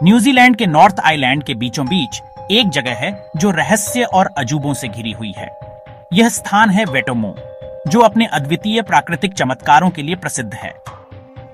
New Zealand के north island के बीचों बीच एक जगह है जो रहस्य और अजूबों से घिरी हुई है। यह स्थान है वेटोमो, जो अपने अद्वितीय प्राकृतिक चमत्कारों के लिए प्रसिद्ध है।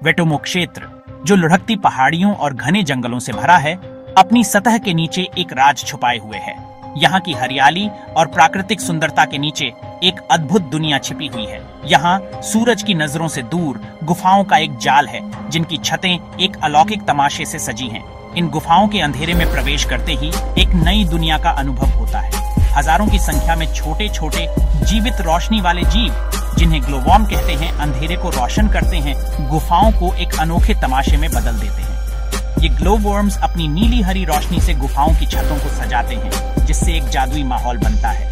वेटोमो क्षेत्र, जो लुढ़कती पहाड़ियों और घने जंगलों से भरा है, अपनी सतह के नीचे एक राज छुपाए हुए है। यहाँ की हरियाली और प्राकृतिक सुंदरता के नीचे एक अद्भुत दुनिया छिपी हुई है। यहाँ सूरज की नजरों से दूर गुफाओं का एक जाल है, जिनकी छतें एक अलौकिक तमाशे से सजी हैं। इन गुफाओं के अंधेरे में प्रवेश करते ही एक नई दुनिया का अनुभव होता है। हजारों की संख्या में छोटे छोटे जीवित रोशनी वाले जीव, जिन्हें ग्लोवॉर्म कहते हैं, अंधेरे को रोशन करते हैं, गुफाओं को एक अनोखे तमाशे में बदल देते हैं। ये ग्लोवॉर्म्स अपनी नीली हरी रोशनी से गुफाओं की छतों को सजाते हैं, जिससे एक जादुई माहौल बनता है।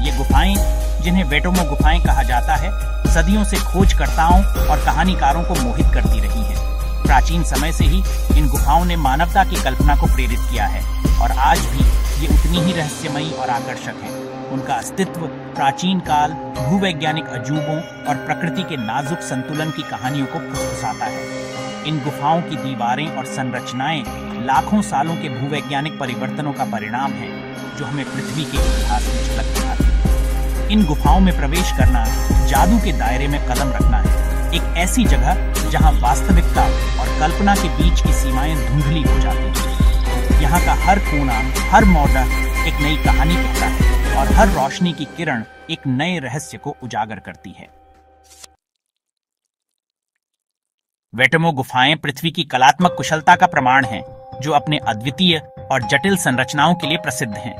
ये गुफाएं, जिन्हें वेटोमो गुफाएं कहा जाता है, सदियों से खोजकर्ताओं और कहानीकारों को मोहित करती रही हैं। प्राचीन समय से ही इन गुफाओं ने मानवता की कल्पना को प्रेरित किया है और आज भी ये उतनी ही रहस्यमयी और आकर्षक है। उनका अस्तित्व प्राचीन काल, भूवैज्ञानिक अजूबों और प्रकृति के नाजुक संतुलन की कहानियों को फुसफुसाता है। इन गुफाओं की दीवारें और संरचनाएं लाखों सालों के भूवैज्ञानिक परिवर्तनों का परिणाम है, जो हमें पृथ्वी के इतिहास में झलक दिखाती है। इन गुफाओं में प्रवेश करना जादू के दायरे में कदम रखना है, एक ऐसी जगह जहां वास्तविकता और कल्पना के बीच की सीमाएं धुंधली हो जाती हैं। यहाँ का हर कोना, हर मॉडल एक नई कहानी कहता है और हर रोशनी की किरण एक नए रहस्य को उजागर करती है। वेटोमो गुफाएं पृथ्वी की कलात्मक कुशलता का प्रमाण हैं, जो अपने अद्वितीय और जटिल संरचनाओं के लिए प्रसिद्ध हैं।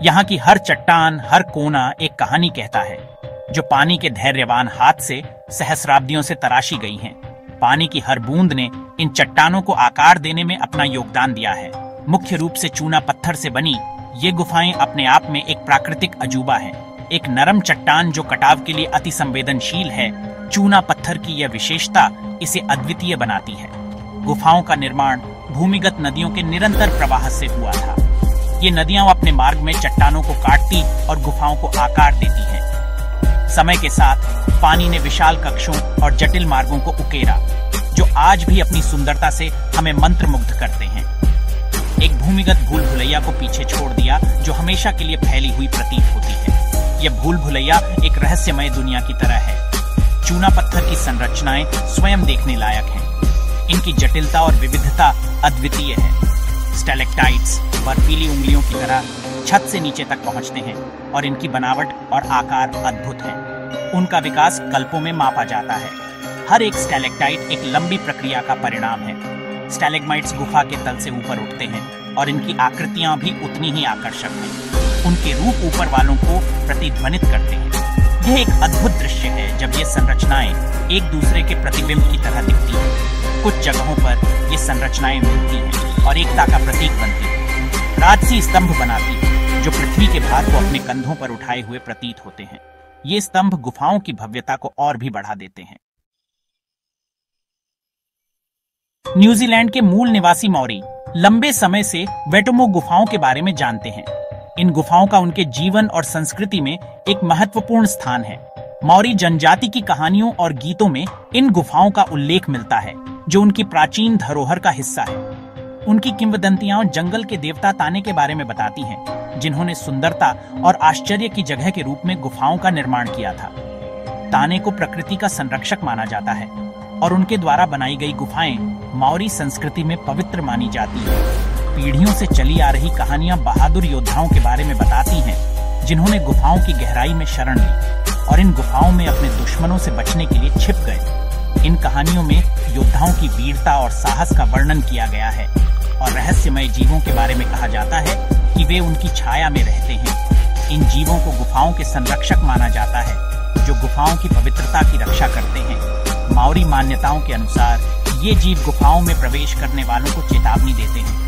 यहाँ की हर चट्टान, हर कोना एक कहानी कहता है, जो पानी के धैर्यवान हाथ से सहस्राब्दियों से तराशी गई हैं। पानी की हर बूंद ने इन चट्टानों को आकार देने में अपना योगदान दिया है। मुख्य रूप से चूना पत्थर से बनी ये गुफाएं अपने आप में एक प्राकृतिक अजूबा है। एक नरम चट्टान जो कटाव के लिए अति संवेदनशील है, चूना पत्थर की यह विशेषता इसे अद्वितीय बनाती है। गुफाओं का निर्माण भूमिगत नदियों के निरंतर प्रवाह से हुआ था। ये नदियां अपने मार्ग में चट्टानों को काटती और गुफाओं को आकार देती हैं। समय के साथ पानी ने विशाल कक्षों और जटिल मार्गों को उकेरा, जो आज भी अपनी सुंदरता से हमें मंत्रमुग्ध करते हैं। एक भूमिगत भूल भुलैया को पीछे छोड़ दिया, जो हमेशा के लिए फैली हुई प्रतीत होती है। यह भूल भुलैया एक रहस्यमय दुनिया की तरह है। चूना पत्थर की संरचनाएं स्वयं देखने लायक हैं। इनकी जटिलता और विविधता अद्वितीय है। स्टैलेक्टाइट्स बर्फीली उंगलियों की तरह छत से नीचे तक पहुंचते हैं और इनकी बनावट और आकार अद्भुत है। उनका विकास कल्पों में मापा जाता है। हर एक स्टैलेक्टाइट एक लंबी प्रक्रिया का परिणाम है। स्टैलेग्माइट्स गुफा के तल से ऊपर उठते हैं और इनकी आकृतियां भी उतनी ही आकर्षक हैं। उनके रूप ऊपर वालों को प्रतिध्वनित करते हैं। यह एक अद्भुत दृश्य है जब ये संरचनाएं एक दूसरे के प्रतिबिंब की तरह दिखती हैं। कुछ जगहों पर ये संरचनाएं मिलती हैं और एकता का प्रतीक बनती हैं। राजसी स्तंभ बनाती हैं, जो पृथ्वी के भार को अपने कंधों पर उठाए हुए प्रतीत होते हैं। ये स्तंभ गुफाओं की भव्यता को और भी बढ़ा देते हैं। न्यूजीलैंड के मूल निवासी मौरी लंबे समय से वेटोमो गुफाओं के बारे में जानते हैं। इन गुफाओं का उनके जीवन और संस्कृति में एक महत्वपूर्ण स्थान है। मौरी जनजाति की कहानियों और गीतों में इन गुफाओं का उल्लेख मिलता है, जो उनकी प्राचीन धरोहर का हिस्सा है। उनकी किंवदंतियां जंगल के देवता ताने के बारे में बताती हैं, जिन्होंने सुंदरता और आश्चर्य की जगह के रूप में गुफाओं का निर्माण किया था। ताने को प्रकृति का संरक्षक माना जाता है और उनके द्वारा बनाई गई गुफाएं मौरी संस्कृति में पवित्र मानी जाती हैं। पीढ़ियों से चली आ रही कहानियां बहादुर योद्धाओं के बारे में बताती हैं, जिन्होंने गुफाओं की गहराई में शरण ली और इन गुफाओं में अपने दुश्मनों से बचने के लिए छिप गए। इन कहानियों में योद्धाओं की वीरता और साहस का वर्णन किया गया है और रहस्यमय जीवों के बारे में कहा जाता है कि वे उनकी छाया में रहते हैं। इन जीवों को गुफाओं के संरक्षक माना जाता है, जो गुफाओं की पवित्रता की रक्षा करते हैं। मौरी मान्यताओं के अनुसार ये जीव गुफाओं में प्रवेश करने वालों को चेतावनी देते हैं।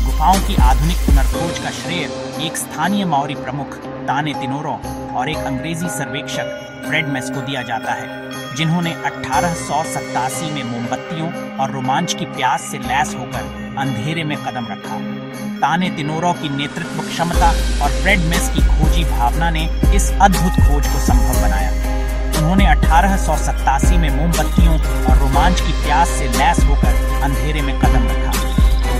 गुफाओं की आधुनिक पुनर्खोज का श्रेय एक स्थानीय मौरी प्रमुख ताने तिनोरो और एक अंग्रेजी सर्वेक्षक फ्रेड मेस को दिया जाता है, जिन्होंने 1887 में मोमबत्तियों और रोमांच की प्यास से लैस होकर अंधेरे में कदम रखा। ताने तिनोरो की नेतृत्व क्षमता और फ्रेड मेस की खोजी भावना ने इस अद्भुत खोज को संभव बनाया। उन्होंने 1887 में मोमबत्तियों और रोमांच की प्यास से लैस होकर अंधेरे में कदम रखा।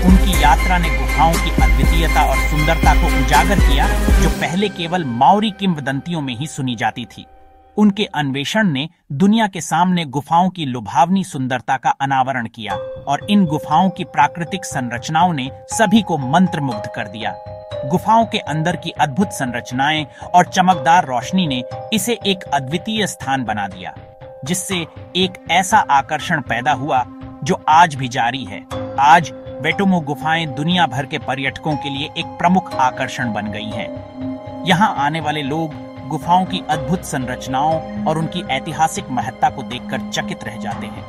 उनकी याद यात्रा ने गुफाओं की अद्वितीयता और सुंदरता को उजागर किया, जो पहले केवल माओरी किंवदंतियों में ही सुनी जाती थी। उनके अन्वेषण ने दुनिया के सामने गुफाओं की लुभावनी सुंदरता का अनावरण किया और इन गुफाओं की प्राकृतिक संरचनाओं ने सभी को मंत्रमुग्ध कर दिया। गुफाओं के अंदर की अद्भुत संरचनाएं और चमकदार रोशनी ने इसे एक अद्वितीय स्थान बना दिया, जिससे एक ऐसा आकर्षण पैदा हुआ जो आज भी जारी है। आज वेटोमो गुफाएं दुनिया भर के पर्यटकों के लिए एक प्रमुख आकर्षण बन गई हैं। यहाँ आने वाले लोग गुफाओं की अद्भुत संरचनाओं और उनकी ऐतिहासिक महत्ता को देखकर चकित रह जाते हैं।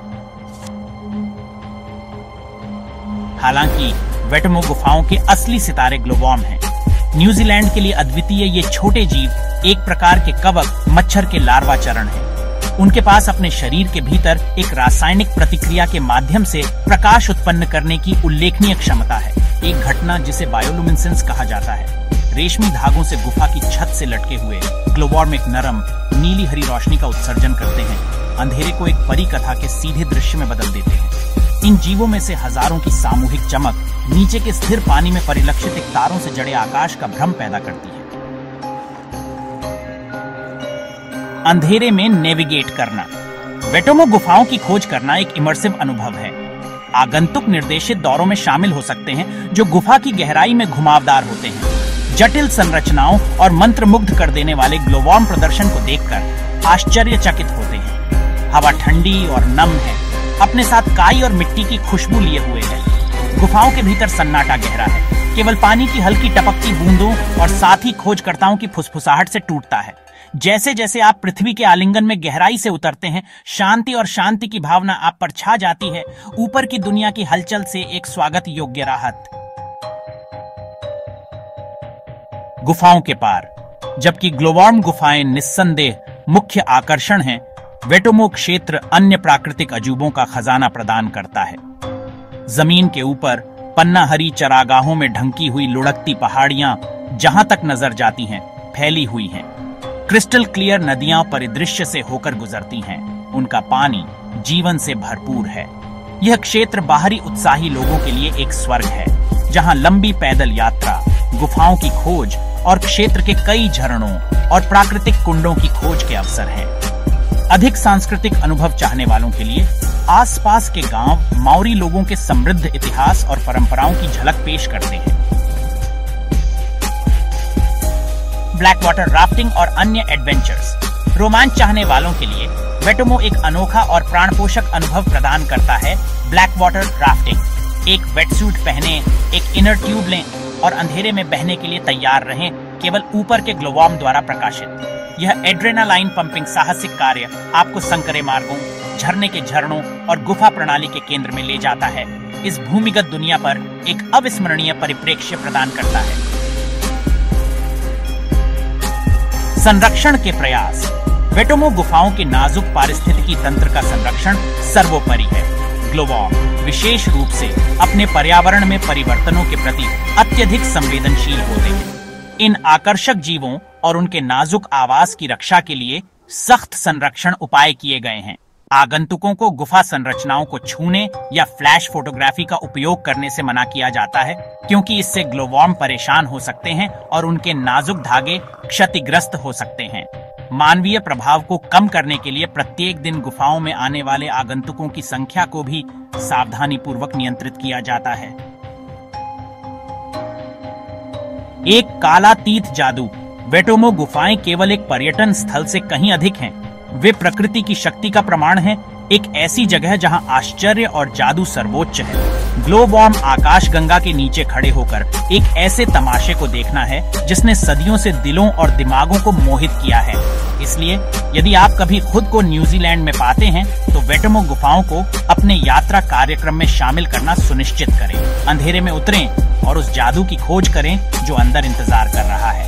हालांकि वेटोमो गुफाओं के असली सितारे ग्लोवॉर्म हैं। न्यूजीलैंड के लिए अद्वितीय ये छोटे जीव एक प्रकार के कवक मच्छर के लार्वा चरण हैं। उनके पास अपने शरीर के भीतर एक रासायनिक प्रतिक्रिया के माध्यम से प्रकाश उत्पन्न करने की उल्लेखनीय क्षमता है, एक घटना जिसे बायोलुमिनेसेंस कहा जाता है। रेशमी धागों से गुफा की छत से लटके हुए ग्लोवॉर्म एक नरम नीली हरी रोशनी का उत्सर्जन करते हैं, अंधेरे को एक परी कथा के सीधे दृश्य में बदल देते हैं। इन जीवों में से हजारों की सामूहिक चमक नीचे के स्थिर पानी में परिलक्षित एक तारों से जड़े आकाश का भ्रम पैदा करती है। अंधेरे में नेविगेट करना। वेटोमो गुफाओं की खोज करना एक इमर्सिव अनुभव है। आगंतुक निर्देशित दौरों में शामिल हो सकते हैं, जो गुफा की गहराई में घुमावदार होते हैं। जटिल संरचनाओं और मंत्रमुग्ध कर देने वाले ग्लोवॉर्म प्रदर्शन को देखकर आश्चर्यचकित होते हैं। हवा ठंडी और नम है, अपने साथ काई और मिट्टी की खुशबू लिए हुए है। गुफाओं के भीतर सन्नाटा गहरा है, केवल पानी की हल्की टपकती बूंदों और साथ ही खोजकर्ताओं की फुसफुसाहट से टूटता है। जैसे जैसे आप पृथ्वी के आलिंगन में गहराई से उतरते हैं, शांति और शांति की भावना आप पर छा जाती है। ऊपर की दुनिया की हलचल से एक स्वागत योग्य राहत। गुफाओं के पार। जबकि ग्लोवॉर्म गुफाएं निस्संदेह मुख्य आकर्षण हैं, वेटोमो क्षेत्र अन्य प्राकृतिक अजूबों का खजाना प्रदान करता है। जमीन के ऊपर पन्ना हरी चरागाहों में ढंकी हुई लुढ़कती पहाड़ियां जहां तक नजर जाती हैं, फैली हुई हैं। क्रिस्टल क्लियर नदियां परिदृश्य से होकर गुजरती हैं। उनका पानी जीवन से भरपूर है। यह क्षेत्र बाहरी उत्साही लोगों के लिए एक स्वर्ग है, जहां लंबी पैदल यात्रा, गुफाओं की खोज और क्षेत्र के कई झरनों और प्राकृतिक कुंडों की खोज के अवसर हैं। अधिक सांस्कृतिक अनुभव चाहने वालों के लिए आसपास के गांव माओरी लोगों के समृद्ध इतिहास और परंपराओं की झलक पेश करते हैं। ब्लैक वाटर राफ्टिंग और अन्य एडवेंचर्स। रोमांच चाहने वालों के लिए वेटोमो एक अनोखा और प्राणपोषक अनुभव प्रदान करता है। Black water rafting. एक वेटसूट पहने, एक इनर ट्यूब लें और अंधेरे में बहने के लिए तैयार रहें, केवल ऊपर के ग्लोवॉर्म द्वारा प्रकाशित। यह एड्रेनालाइन पंपिंग साहसिक कार्य आपको संकरे मार्गों, झरने के झरनों और गुफा प्रणाली के केंद्र में ले जाता है। इस भूमिगत दुनिया पर एक अविस्मरणीय परिप्रेक्ष्य प्रदान करता है। संरक्षण के प्रयास। वेटोमो गुफाओं के नाजुक पारिस्थितिकी तंत्र का संरक्षण सर्वोपरि है। ग्लोवॉर्म विशेष रूप से अपने पर्यावरण में परिवर्तनों के प्रति अत्यधिक संवेदनशील होते हैं। इन आकर्षक जीवों और उनके नाजुक आवास की रक्षा के लिए सख्त संरक्षण उपाय किए गए हैं। आगंतुकों को गुफा संरचनाओं को छूने या फ्लैश फोटोग्राफी का उपयोग करने से मना किया जाता है, क्योंकि इससे ग्लोवॉर्म परेशान हो सकते हैं और उनके नाजुक धागे क्षतिग्रस्त हो सकते हैं। मानवीय प्रभाव को कम करने के लिए प्रत्येक दिन गुफाओं में आने वाले आगंतुकों की संख्या को भी सावधानी पूर्वक नियंत्रित किया जाता है। एक कालातीत जादू। वेटोमो गुफाएं केवल एक पर्यटन स्थल से कहीं अधिक हैं। वे प्रकृति की शक्ति का प्रमाण है, एक ऐसी जगह जहां आश्चर्य और जादू सर्वोच्च है। ग्लोवॉर्म आकाशगंगा के नीचे खड़े होकर एक ऐसे तमाशे को देखना है जिसने सदियों से दिलों और दिमागों को मोहित किया है। इसलिए यदि आप कभी खुद को न्यूजीलैंड में पाते हैं तो वेटोमो गुफाओं को अपने यात्रा कार्यक्रम में शामिल करना सुनिश्चित करें। अंधेरे में उतरें और उस जादू की खोज करें जो अंदर इंतजार कर रहा है।